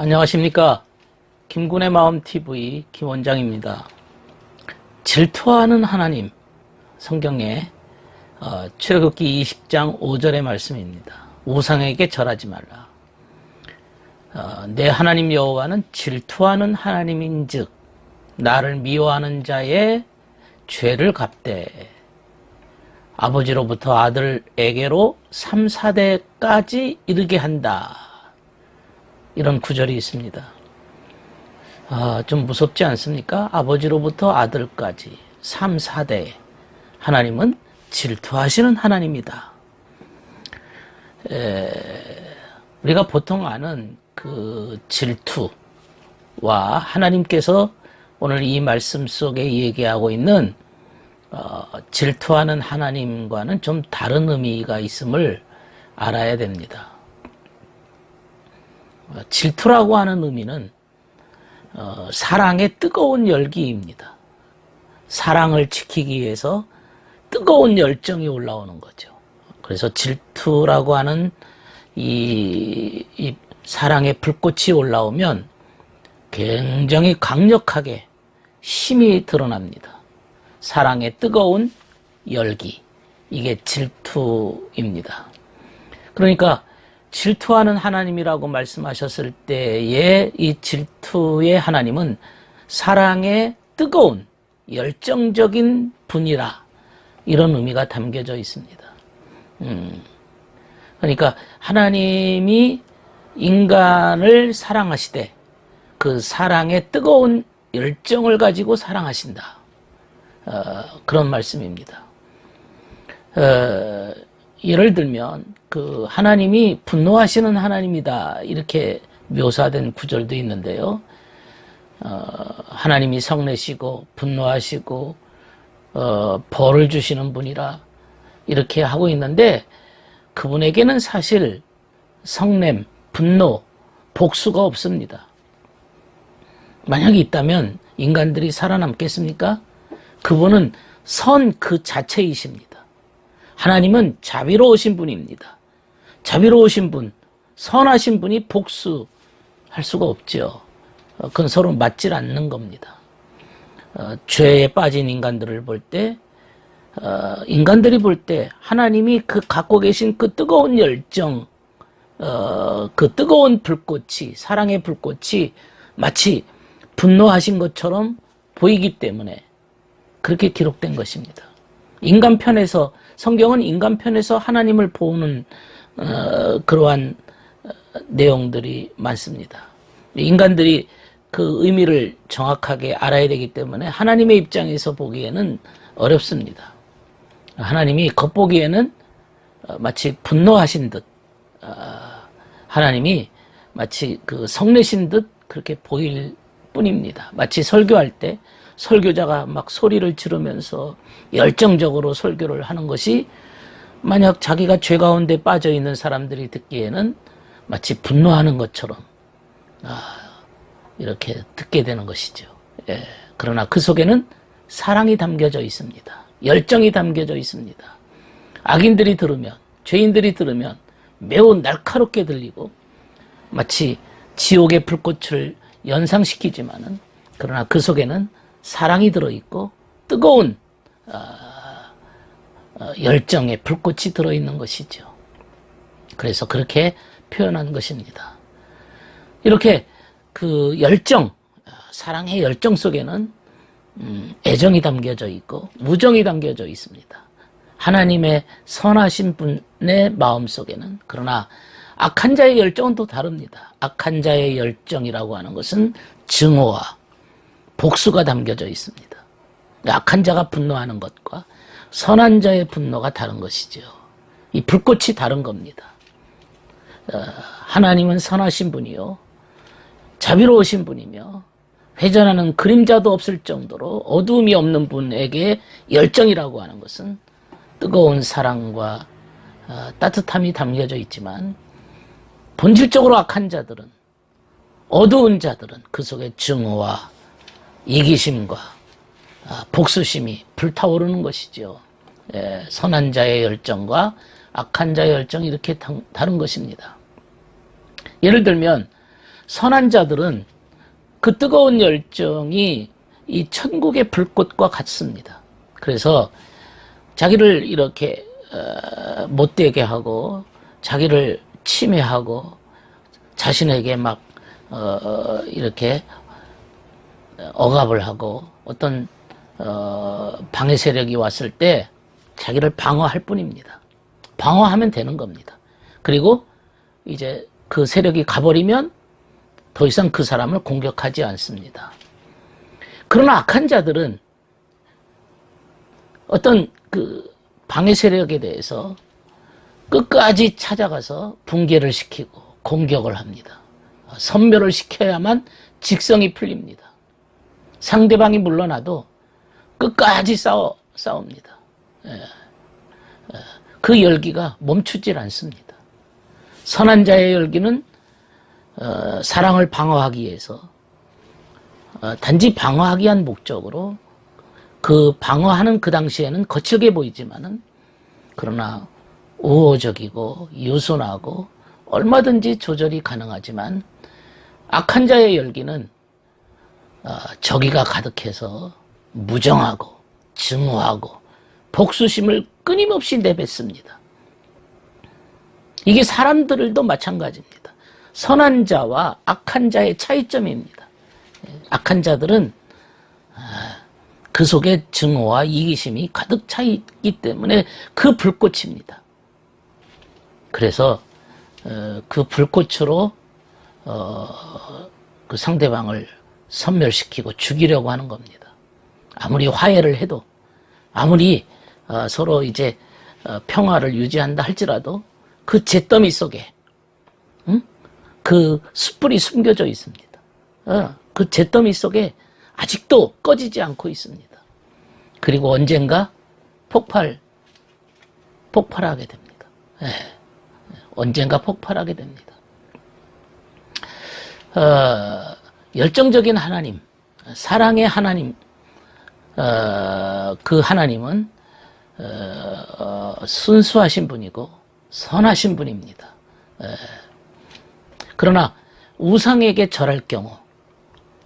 안녕하십니까. 김군의 마음TV 김원장입니다. 질투하는 하나님, 성경의 출애굽기 20장 5절의 말씀입니다. 우상에게 절하지 말라. 내 하나님 여호와는 질투하는 하나님인즉 나를 미워하는 자의 죄를 갚되 아버지로부터 아들에게로 3, 4대까지 이르게 한다. 이런 구절이 있습니다. 좀 무섭지 않습니까? 아버지로부터 아들까지 3, 4대. 하나님은 질투하시는 하나님이다. 우리가 보통 아는 그 질투와 하나님께서 오늘 이 말씀 속에 얘기하고 있는 질투하는 하나님과는 좀 다른 의미가 있음을 알아야 됩니다. 질투라고 하는 의미는 사랑의 뜨거운 열기입니다. 사랑을 지키기 위해서 뜨거운 열정이 올라오는 거죠. 그래서 질투라고 하는 이 사랑의 불꽃이 올라오면 굉장히 강력하게 힘이 드러납니다. 사랑의 뜨거운 열기, 이게 질투입니다. 그러니까 질투하는 하나님이라고 말씀하셨을 때의 이 질투의 하나님은 사랑의 뜨거운 열정적인 분이라, 이런 의미가 담겨져 있습니다. 그러니까 하나님이 인간을 사랑하시되 그 사랑의 뜨거운 열정을 가지고 사랑하신다. 그런 말씀입니다. 예를 들면 그 하나님이 분노하시는 하나님이다, 이렇게 묘사된 구절도 있는데요. 하나님이 성내시고 분노하시고 벌을 주시는 분이라 이렇게 하고 있는데, 그분에게는 사실 성냄, 분노, 복수가 없습니다. 만약에 있다면 인간들이 살아남겠습니까? 그분은 선 그 자체이십니다. 하나님은 자비로우신 분입니다. 자비로우신 분, 선하신 분이 복수할 수가 없죠. 그건 서로 맞질 않는 겁니다. 죄에 빠진 인간들을 볼 때, 인간들이 볼 때 하나님이 그 갖고 계신 그 뜨거운 열정, 그 뜨거운 불꽃이, 사랑의 불꽃이 마치 분노하신 것처럼 보이기 때문에 그렇게 기록된 것입니다. 인간 편에서, 성경은 인간 편에서 하나님을 보는 그러한 내용들이 많습니다. 인간들이 그 의미를 정확하게 알아야 되기 때문에 하나님의 입장에서 보기에는 어렵습니다. 하나님이 겉보기에는 마치 분노하신 듯, 하나님이 마치 그 성내신 듯 그렇게 보일 뿐입니다. 마치 설교할 때 설교자가 막 소리를 지르면서 열정적으로 설교를 하는 것이, 만약 자기가 죄 가운데 빠져 있는 사람들이 듣기에는 마치 분노하는 것처럼 이렇게 듣게 되는 것이죠. 그러나 그 속에는 사랑이 담겨져 있습니다. 열정이 담겨져 있습니다. 악인들이 들으면, 죄인들이 들으면 매우 날카롭게 들리고 마치 지옥의 불꽃을 연상시키지만은, 그러나 그 속에는 사랑이 들어있고 뜨거운 열정의 불꽃이 들어있는 것이죠. 그래서 그렇게 표현한 것입니다. 이렇게 그 열정, 사랑의 열정 속에는 애정이 담겨져 있고 무정이 담겨져 있습니다. 하나님의 선하신 분의 마음 속에는. 그러나 악한 자의 열정은 또 다릅니다. 악한 자의 열정이라고 하는 것은 증오와 복수가 담겨져 있습니다. 악한 자가 분노하는 것과 선한 자의 분노가 다른 것이죠. 이 불꽃이 다른 겁니다. 하나님은 선하신 분이요, 자비로우신 분이며 회전하는 그림자도 없을 정도로 어두움이 없는 분에게 열정이라고 하는 것은 뜨거운 사랑과 따뜻함이 담겨져 있지만, 본질적으로 악한 자들은, 어두운 자들은 그 속에 증오와 이기심과 복수심이 불타오르는 것이죠. 선한 자의 열정과 악한 자의 열정이 이렇게 다른 것입니다. 예를 들면 선한 자들은 그 뜨거운 열정이 이 천국의 불꽃과 같습니다. 그래서 자기를 이렇게 못되게 하고 자기를 침해하고 자신에게 막 이렇게 억압을 하고 어떤 방해 세력이 왔을 때 자기를 방어할 뿐입니다. 방어하면 되는 겁니다. 그리고 이제 그 세력이 가버리면 더 이상 그 사람을 공격하지 않습니다. 그러나 악한 자들은 어떤 그 방해 세력에 대해서 끝까지 찾아가서 붕괴를 시키고 공격을 합니다. 섬멸을 시켜야만 직성이 풀립니다. 상대방이 물러나도 끝까지 싸웁니다. 그 열기가 멈추질 않습니다. 선한 자의 열기는 사랑을 방어하기 위해서 단지 방어하기 위한 목적으로 그 방어하는 그 당시에는 거칠게 보이지만은 그러나 우호적이고 유순하고 얼마든지 조절이 가능하지만 악한 자의 열기는 적의가 가득해서 무정하고 증오하고 복수심을 끊임없이 내뱉습니다. 이게 사람들도 마찬가지입니다. 선한 자와 악한 자의 차이점입니다. 악한 자들은 그 속에 증오와 이기심이 가득 차 있기 때문에 그 불꽃입니다. 그래서 그 불꽃으로 그 상대방을 섬멸시키고 죽이려고 하는 겁니다. 아무리 화해를 해도 아무리 서로 이제 평화를 유지한다 할지라도 그 잿더미 속에 그 숯불이 숨겨져 있습니다. 그 잿더미 속에 아직도 꺼지지 않고 있습니다. 그리고 언젠가 폭발하게 됩니다. 언젠가 폭발하게 됩니다. 열정적인 하나님, 사랑의 하나님, 그 하나님은 순수하신 분이고 선하신 분입니다. 그러나 우상에게 절할 경우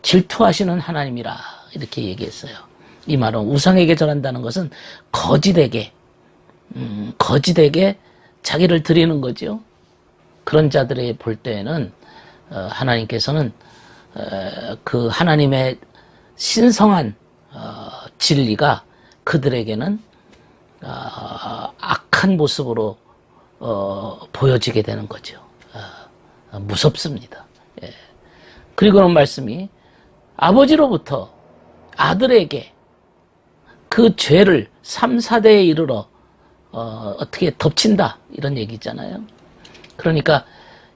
질투하시는 하나님이라 이렇게 얘기했어요. 이 말은 우상에게 절한다는 것은 거짓에게 자기를 드리는 거죠. 그런 자들의 볼 때에는 하나님께서는 그 하나님의 신성한 진리가 그들에게는 악한 모습으로 보여지게 되는 거죠. 무섭습니다. 그리고는 말씀이 아버지로부터 아들에게 그 죄를 3, 4대에 이르러 어떻게 덮친다 이런 얘기 있잖아요. 그러니까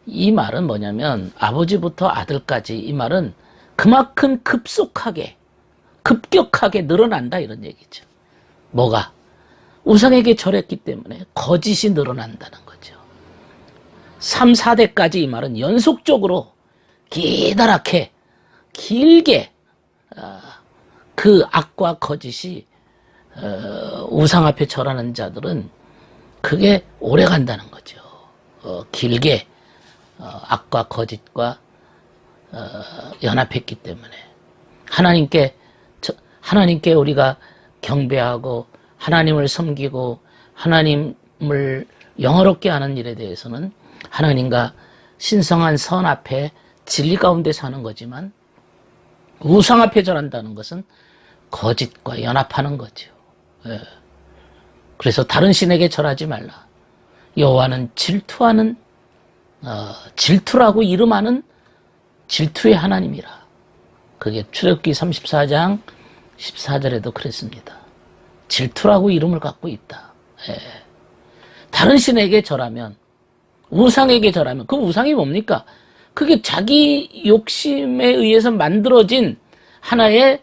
이 말은 뭐냐면 아버지부터 아들까지 이 말은 그만큼 급격하게 늘어난다 이런 얘기죠. 뭐가? 우상에게 절했기 때문에 거짓이 늘어난다는 거죠. 3, 4대까지 이 말은 연속적으로 기다랗게 길게 그 악과 거짓이 우상 앞에 절하는 자들은 그게 오래 간다는 거죠. 길게 악과 거짓과 연합했기 때문에 하나님께 우리가 경배하고 하나님을 섬기고 하나님을 영화롭게 하는 일에 대해서는 하나님과 신성한 선 앞에 진리 가운데 사는 거지만 우상 앞에 절한다는 것은 거짓과 연합하는 거죠. 그래서 다른 신에게 절하지 말라. 여호와는 질투라고 이름하는 질투의 하나님이라. 그게 출애굽기 34장 14절에도 그랬습니다. 질투라고 이름을 갖고 있다. 다른 신에게 절하면, 우상에게 절하면, 그 우상이 뭡니까? 그게 자기 욕심에 의해서 만들어진 하나의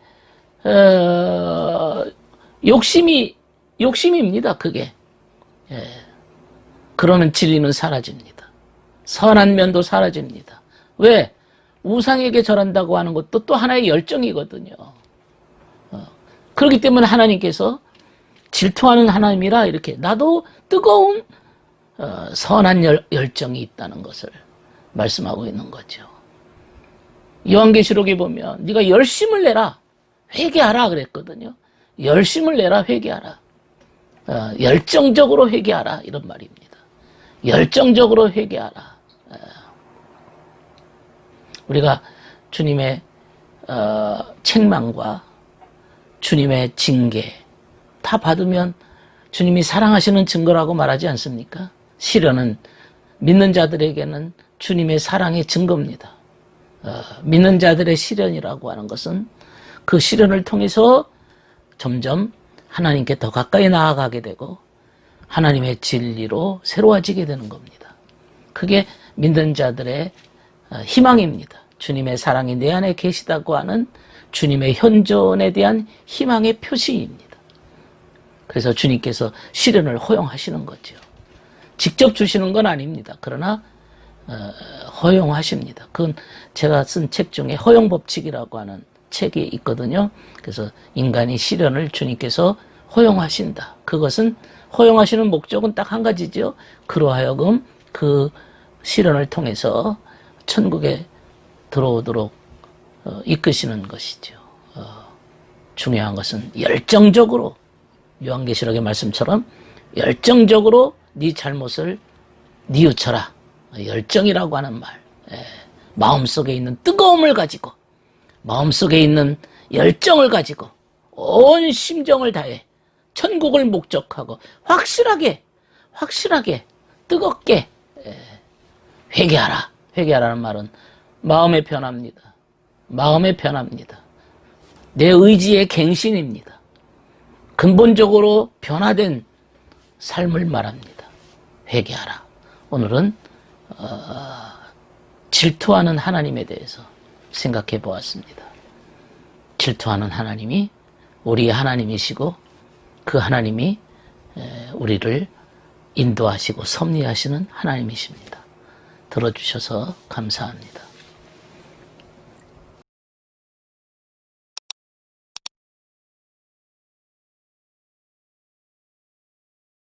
욕심입니다. 그게. 그러면 진리는 사라집니다. 선한 면도 사라집니다. 왜? 우상에게 절한다고 하는 것도 또 하나의 열정이거든요. 그렇기 때문에 하나님께서 질투하는 하나님이라 이렇게 나도 뜨거운 선한 열정이 있다는 것을 말씀하고 있는 거죠. 요한계시록에 보면 네가 열심을 내라, 회개하라 그랬거든요. 열심을 내라, 회개하라. 열정적으로 회개하라, 이런 말입니다. 열정적으로 회개하라. 우리가 주님의 책망과 주님의 징계 다 받으면 주님이 사랑하시는 증거라고 말하지 않습니까? 시련은 믿는 자들에게는 주님의 사랑의 증거입니다. 믿는 자들의 시련이라고 하는 것은 그 시련을 통해서 점점 하나님께 더 가까이 나아가게 되고 하나님의 진리로 새로워지게 되는 겁니다. 그게 믿는 자들의 희망입니다. 주님의 사랑이 내 안에 계시다고 하는 주님의 현존에 대한 희망의 표시입니다. 그래서 주님께서 시련을 허용하시는 거죠. 직접 주시는 건 아닙니다. 그러나 허용하십니다. 그건 제가 쓴 책 중에 허용법칙이라고 하는 책이 있거든요. 그래서 인간이 시련을 주님께서 허용하신다. 그것은 허용하시는 목적은 딱 한 가지죠. 그로 하여금 그 시련을 통해서 천국에 들어오도록 이끄시는 것이죠. 중요한 것은 열정적으로 요한계시록의 말씀처럼 열정적으로 네 잘못을 뉘우쳐라. 열정이라고 하는 말, 마음속에 있는 뜨거움을 가지고 마음속에 있는 열정을 가지고 온 심정을 다해 천국을 목적하고 확실하게 뜨겁게 회개하라. 회개하라는 말은 마음의 변화입니다. 마음의 변화입니다. 내 의지의 갱신입니다. 근본적으로 변화된 삶을 말합니다. 회개하라. 오늘은 질투하는 하나님에 대해서 생각해 보았습니다. 질투하는 하나님이 우리의 하나님이시고 그 하나님이 우리를 인도하시고 섭리하시는 하나님이십니다. 들어주셔서 감사합니다.